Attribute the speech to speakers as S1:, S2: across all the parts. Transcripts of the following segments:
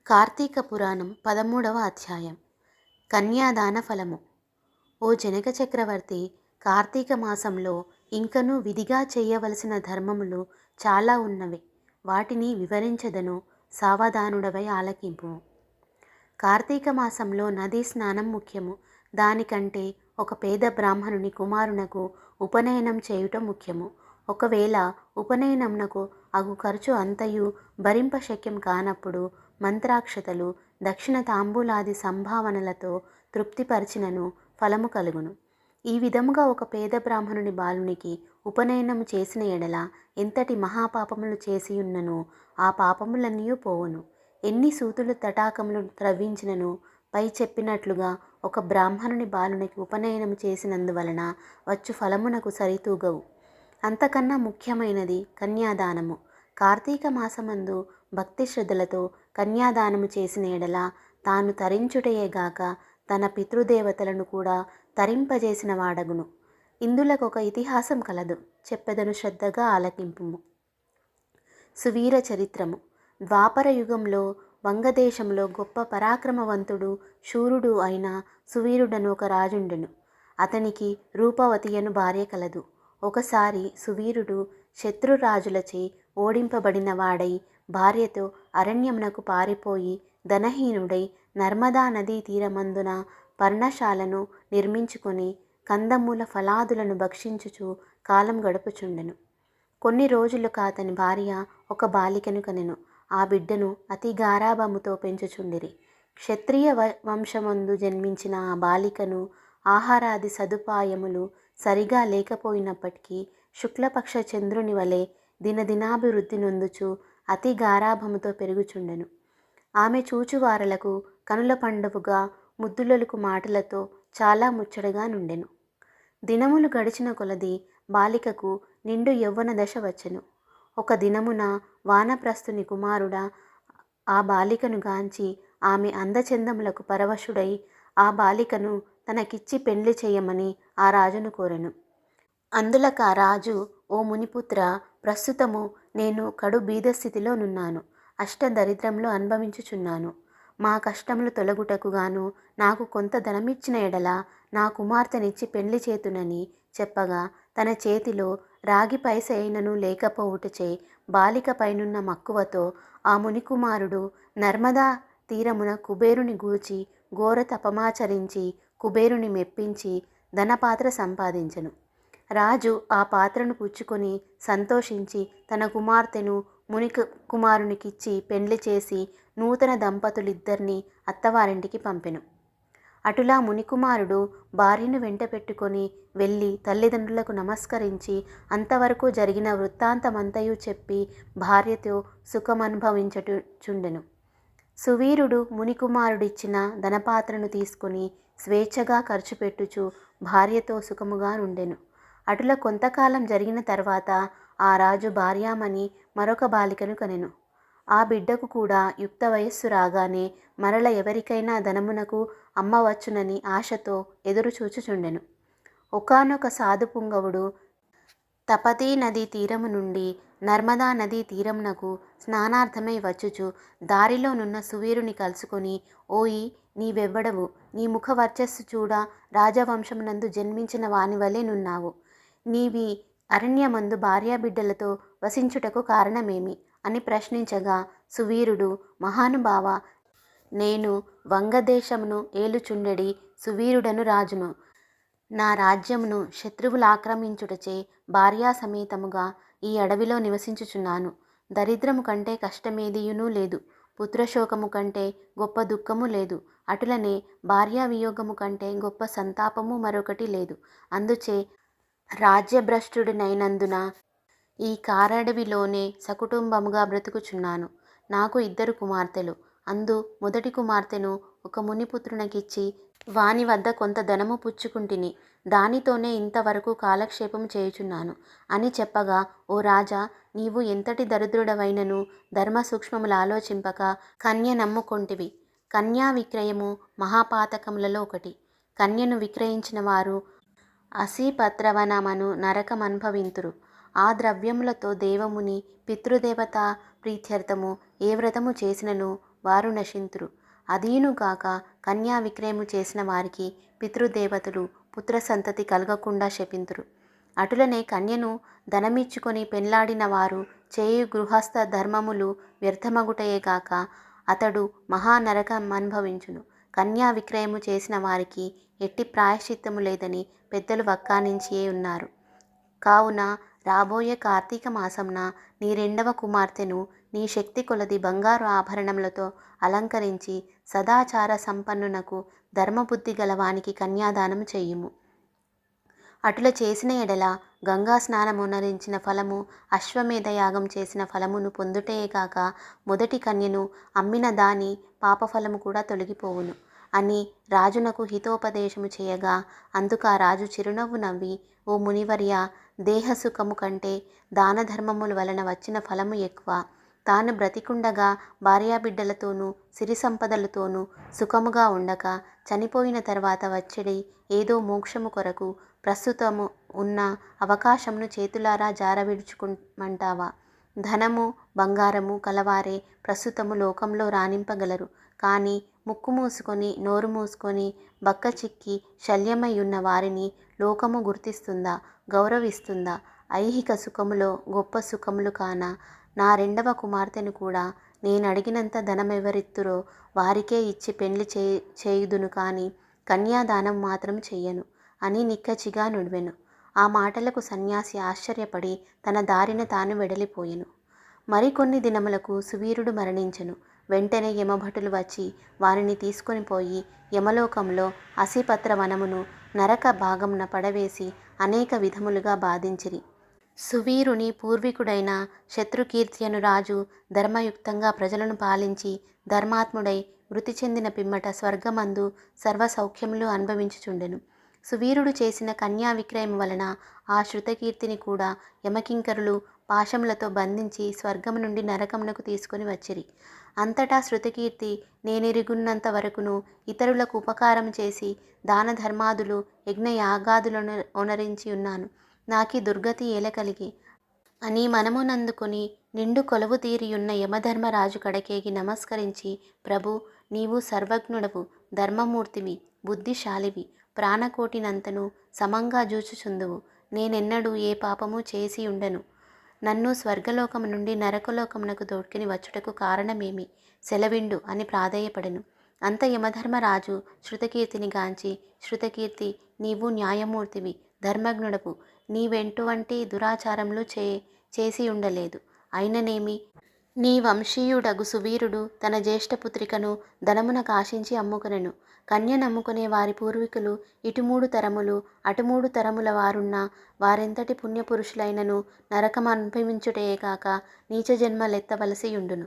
S1: కార్తీక పురాణం 13వ అధ్యాయం. కన్యాదాన ఫలము. ఓ జనక చక్రవర్తి, కార్తీక మాసంలో ఇంకనూ విధిగా చేయవలసిన ధర్మములు చాలా ఉన్నవి. వాటిని వివరించదను, సావధానుడవై ఆలకింపు. కార్తీక మాసంలో నదీ స్నానం ముఖ్యము. దానికంటే ఒక పేద బ్రాహ్మణుని కుమారునకు ఉపనయనం చేయుట ముఖ్యము. ఒకవేళ ఉపనయనమునకు అగు ఖర్చు అంతయు భరింపశక్యం కానప్పుడు మంత్రాక్షతలు, దక్షిణ తాంబూలాది సంభావనలతో తృప్తిపరిచినను ఫలము కలుగును. ఈ విధముగా ఒక పేద బ్రాహ్మణుని బాలునికి ఉపనయనము చేసిన ఎడల ఎంతటి మహాపాపములు చేసియున్ననో ఆ పాపములన్నీ పోవును. ఎన్ని సూతులు తటాకములు త్రవ్వించినను పై చెప్పినట్లుగా ఒక బ్రాహ్మణుని బాలునికి ఉపనయనము చేసినందువలన వచ్చు ఫలమునకు సరితూగవు. అంతకన్నా ముఖ్యమైనది కన్యాదానము. కార్తీక మాసమందు భక్తి శ్రద్ధలతో కన్యాదానము చేసిన ఎడల తాను తరించుటయేగాక తన పితృదేవతలను కూడా తరింపజేసిన వాడగును. ఇందులకొక ఇతిహాసం కలదు, చెప్పెదను, శ్రద్ధగా ఆలకింపుము. సువీర చరిత్రము. ద్వాపర యుగంలో వంగదేశంలో గొప్ప పరాక్రమవంతుడు శూరుడు అయిన సువీరుడను ఒక రాజుండెను. అతనికి రూపవతి అను భార్య కలదు. ఒకసారి సువీరుడు శత్రురాజులచే ఓడింపబడిన వాడై భార్యతో అరణ్యమునకు పారిపోయి ధనహీనుడై నర్మదా నదీ తీరమందున పర్ణశాలను నిర్మించుకొని కందమూల ఫలాదులను భక్షించుచు కాలం గడుపుచుండెను. కొన్ని రోజులకు అతని భార్య ఒక బాలికను కనెను. ఆ బిడ్డను అతి గారాభముతో పెంచుచుండిరి. క్షత్రియ వంశమందు జన్మించిన ఆ బాలికను ఆహారాది సదుపాయములు సరిగా లేకపోయినప్పటికీ శుక్లపక్ష చంద్రుని వలె దినదినాభివృద్ధి నొందుచు అతి గారాభముతో పెరుగుచుండెను. ఆమె చూచువారలకు కనుల పండువుగా ముద్దులొలుకు మాటలతో చాలా ముచ్చటగా నుండెను. దినములు గడిచిన కొలది బాలికకు నిండు యవ్వన దశ వచ్చెను. ఒక దినమున వానప్రస్థుని కుమారుడ ఆ బాలికను గాంచి ఆమె అందచందములకు పరవశుడై ఆ బాలికను తనకిచ్చి పెండ్లి చేయమని ఆ రాజును కోరెను. అందులక ఆ రాజు, ఓ మునిపుత్ర, ప్రస్తుతము నేను కడు బీదస్థితిలో నున్నాను. అష్టదరిద్రంలో అనుభవించుచున్నాను. మా కష్టములు తొలగుటకు గాను నాకు కొంత ధనమిచ్చిన ఎడల నా కుమార్తెనిచ్చి పెండ్లి చేతునని చెప్పగా తన చేతిలో రాగి పైస అయినను లేకపోవుటచే బాలిక పైనున్న మక్కువతో ఆ మునికుమారుడు నర్మదా తీరమున కుబేరుని గూర్చి ఘోర తపమాచరించి కుబేరుని మెప్పించి ధనపాత్ర సంపాదించెను. రాజు ఆ పాత్రను పుచ్చుకొని సంతోషించి తన కుమార్తెను కుమారునికిచ్చి పెండ్లి చేసి నూతన దంపతులిద్దరినీ అత్తవారింటికి పంపెను. అటులా మునికుమారుడు భార్యను వెంట పెట్టుకొని వెళ్ళి తల్లిదండ్రులకు నమస్కరించి అంతవరకు జరిగిన వృత్తాంతమంతయు చెప్పి భార్యతో సుఖమనుభవించుచుండెను. సువీరుడు మునికుమారుడిచ్చిన ధనపాత్రను తీసుకుని స్వేచ్ఛగా ఖర్చు పెట్టుచు భార్యతో సుఖముగా నుండెను. అటుల కొంతకాలం జరిగిన తర్వాత ఆ రాజు భార్యామణి మరొక బాలికను కనెను. ఆ బిడ్డకు కూడా యుక్త వయస్సు రాగానే మరల ఎవరికైనా ధనమునకు అమ్మవచ్చునని ఆశతో ఎదురు చూచుచుండెను. ఒకానొక సాధుపుంగవుడు తపతీ నదీ తీరము నుండి నర్మదా నదీ తీరమునకు స్నానార్థమై వచ్చుచు దారిలోనున్న సువీరుని కలుసుకొని, ఓయి, నీవెవ్వడవు? నీ ముఖ వర్చస్సు చూడ రాజవంశమునందు జన్మించిన వానివలే నున్నావు. నీవి అరణ్యమందు భార్యాబిడ్డలతో వసించుటకు కారణమేమి అని ప్రశ్నించగా సువీరుడు, మహానుభావ, నేను వంగదేశమును ఏలుచుండెడి సువీరుడను రాజును. నా రాజ్యమును శత్రువులు ఆక్రమించుటచే భార్యా సమేతముగా ఈ అడవిలో నివసించుచున్నాను. దరిద్రము కంటే కష్టమేదియునూ లేదు. పుత్రశోకము కంటే గొప్ప దుఃఖము లేదు. అటులనే భార్యా వియోగము కంటే గొప్ప సంతాపము మరొకటి లేదు. అందుచే రాజ్యభ్రష్టుడినైనందున ఈ కారడవిలోనే సకుటుంబముగా బ్రతుకుచున్నాను. నాకు 2 కుమార్తెలు. అందు మొదటి కుమార్తెను ఒక మునిపుత్రునికిచ్చి వాని వద్ద కొంత ధనము పుచ్చుకుంటిని. దానితోనే ఇంతవరకు కాలక్షేపము చేయుచున్నాను అని చెప్పగా, ఓ రాజా, నీవు ఎంతటి దరిద్రుడవైనను ధర్మ సూక్ష్మములు ఆలోచింపక కన్య నమ్ముకొంటివి. కన్యా విక్రయము మహాపాతకములలో ఒకటి. కన్యను విక్రయించిన వారు అసీపత్రవనమను నరకమనుభవింతురు. ఆ ద్రవ్యములతో దేవముని పితృదేవతా ప్రీత్యర్థము ఏ వ్రతము చేసినను వారు నశింతురు. అదీను కాక కన్యా విక్రయము చేసిన వారికి పితృదేవతలు పుత్ర సంతతి కలగకుండా శపింతురు. అటులనే కన్యను ధనమిచ్చుకొని పెళ్లాడిన వారు చేయు గృహస్థ ధర్మములు వ్యర్థమగుటయే గాక అతడు మహానరకమనుభవించును. కన్యా విక్రయము చేసిన వారికి ఎట్టి ప్రాయశ్చిత్తము లేదని పెద్దలు వక్కానించియే ఉన్నారు. కావున రాబోయే కార్తీక మాసంన నీ రెండవ కుమార్తెను నీ శక్తి కొలది బంగారు ఆభరణములతో అలంకరించి సదాచార సంపన్నునకు ధర్మబుద్ధి గలవానికి కన్యాదానము చెయ్యుము. అటుల చేసిన ఎడల గంగా స్నానమునరించిన ఫలము, అశ్వమేధ యాగం చేసిన ఫలమును పొందుటయేగాక మొదటి కన్యను అమ్మిన దాని పాపఫలము కూడా తొలగిపోవును అని రాజునకు హితోపదేశము చేయగా, అందుకు ఆ రాజు చిరునవ్వు నవ్వి, ఓ మునివర్య, దేహసుఖము కంటే దాన ధర్మముల వలన వచ్చిన ఫలము ఎక్కువ. తాను బ్రతికుండగా భార్యాబిడ్డలతోనూ సిరి సంపదలతోనూ సుఖముగా ఉండక చనిపోయిన తర్వాత వచ్చెడి ఏదో మోక్షము కొరకు ప్రస్తుతము ఉన్న అవకాశమును చేతులారా జారవిడుచుకుమంటావా? ధనము బంగారము కలవారే ప్రస్తుతము లోకంలో రాణింపగలరు. కానీ ముక్కు మూసుకొని నోరు మూసుకొని బక్క చిక్కి శల్యమై ఉన్న వారిని లోకము గుర్తిస్తుందా, గౌరవిస్తుందా? ఐహిక సుఖములో గొప్ప సుఖములు కాన నా రెండవ కుమార్తెను కూడా నేనడిగినంత ధనమెవరిత్తురో వారికే ఇచ్చి పెండ్లి చేయుదును కానీ కన్యాదానం మాత్రం చెయ్యను అని నిక్కచ్చిగా నుడివెను. ఆ మాటలకు సన్యాసి ఆశ్చర్యపడి తన దారిన తాను వెడలిపోయెను. మరికొన్ని దినములకు సువీరుడు మరణించెను. వెంటనే యమభటులు వచ్చి వారిని తీసుకొని పోయి యమలోకంలో అసిపత్ర వనమును నరక భాగమున పడవేసి అనేక విధములుగా బాధించిరి. సువీరుని పూర్వీకుడైన శత్రుకీర్త్యను రాజు ధర్మయుక్తంగా ప్రజలను పాలించి ధర్మాత్ముడై మృతి చెందిన పిమ్మట స్వర్గమందు సర్వసౌఖ్యములు అనుభవించుచుండెను. సువీరుడు చేసిన కన్యా విక్రయము వలన ఆ శృతకీర్తిని కూడా యమకింకరులు పాశములతో బంధించి స్వర్గము నుండి నరకమునకు తీసుకొని వచ్చిరి. అంతటా శృతకీర్తి నేనెరుగున్నంత వరకును ఇతరులకు ఉపకారం చేసి దాన ధర్మాదులు యజ్ఞ యాగాదులను ఒనరించి ఉన్నాను. నాకీ దుర్గతి ఏల కలిగి అని మనమునందుకొని నిండు కొలువు తీరియున్న యమధర్మరాజు కడకేగి నమస్కరించి, ప్రభు, నీవు సర్వజ్ఞుడవు, ధర్మమూర్తివి, బుద్ధిశాలివి, ప్రాణకోటినంతను సమంగా జూచుచుందువు. నేనెన్నడూ ఏ పాపము చేసి ఉండను. నన్ను స్వర్గలోకము నుండి నరకలోకమునకు దోడ్కిని వచ్చుటకు కారణమేమి? సెలవిండు అని ప్రాధేయపడెను. అంత యమధర్మరాజు శృతకీర్తిని గాంచి, శృతకీర్తి, నీవు న్యాయమూర్తివి, ధర్మజ్ఞుడవు, నీవెటువంటి దురాచారములు చేసి ఉండలేదు. అయిననేమి, నీ వంశీయుడగు సువీరుడు తన జ్యేష్ఠపుత్రికను ధనమునకు ఆశించి అమ్ముకొనెను. కన్య నమ్ముకునే వారి పూర్వీకులు ఇటు 3 తరములు అటు 3 తరముల వారున్న వారెంతటి పుణ్యపురుషులైనను నరకం అనుభవించుటయేగాక నీచ జన్మలెత్తవలసియుండును.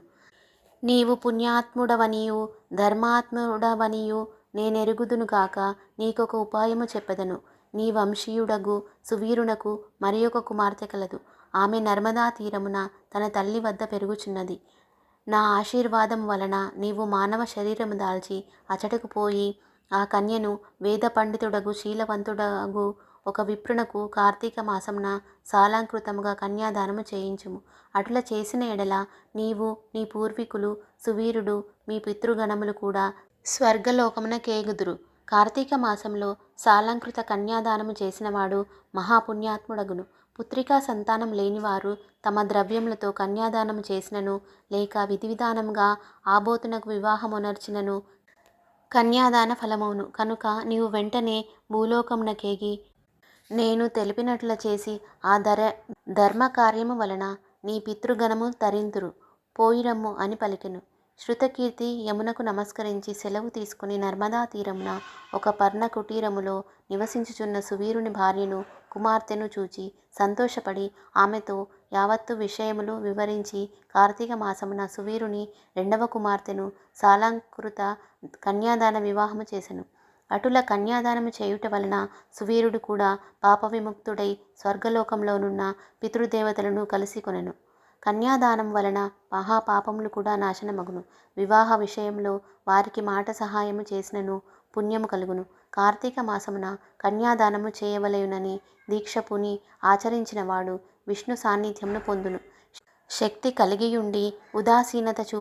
S1: నీవు పుణ్యాత్ముడవనియు ధర్మాత్ముడవనియు నేనెరుగుదునుగాక నీకొక ఉపాయము చెప్పెదను. నీ వంశీయుడగు సువీరునకు మరి ఒక కుమార్తె కలదు. ఆమె నర్మదా తీరమున తన తల్లి వద్ద పెరుగుచున్నది. నా ఆశీర్వాదం వలన నీవు మానవ శరీరము దాల్చి అచటకు పోయి ఆ కన్యను వేద పండితుడగు శీలవంతుడగు ఒక విప్రునకు కార్తీక మాసమున సాలంకృతముగా కన్యాదానము చేయించుము. అటుల చేసిన ఎడల నీవు, నీ పూర్వీకులు, సువీరుడు, మీ పితృగణములు కూడా స్వర్గలోకమున కేగుదురు. కార్తీక మాసంలో సాలంకృత కన్యాదానము చేసినవాడు మహాపుణ్యాత్ముడగును. పుత్రికా సంతానం లేనివారు తమ ద్రవ్యములతో కన్యాదానము చేసినను లేక విధివిధానముగా ఆబోతునకు వివాహమునర్చినను కన్యాదాన ఫలమవును. కనుక నీవు వెంటనే భూలోకమునకేగి నేను తెలిపినట్ల చేసి ఆ ధర్మకార్యము వలన నీ పితృగణము తరింతురు. పోయిరమ్ము అని పలికెను. శృతకీర్తి యమునకు నమస్కరించి సెలవు తీసుకుని నర్మదా తీరమున ఒక పర్ణ కుటీరములో నివసించుచున్న సువీరుని భార్యను కుమార్తెను చూచి సంతోషపడి ఆమెతో యావత్తు విషయములు వివరించి కార్తీక మాసమున సువీరుని రెండవ కుమార్తెను సాలంకృత కన్యాదాన వివాహము చేసెను. అటుల కన్యాదానము చేయుట వలన సువీరుడు కూడా పాప విముక్తుడై స్వర్గలోకంలోనున్న పితృదేవతలను కలిసి కొనెను. కన్యాదానం వలన మహాపాపములు కూడా నాశనమగును. వివాహ విషయంలో వారికి మాట సహాయము చేసినను పుణ్యము కలుగును. కార్తీక మాసమున కన్యాదానము చేయవలయునని దీక్ష పూని ఆచరించినవాడు విష్ణు సాన్నిధ్యమును పొందును. శక్తి కలిగియుండి ఉదాసీనత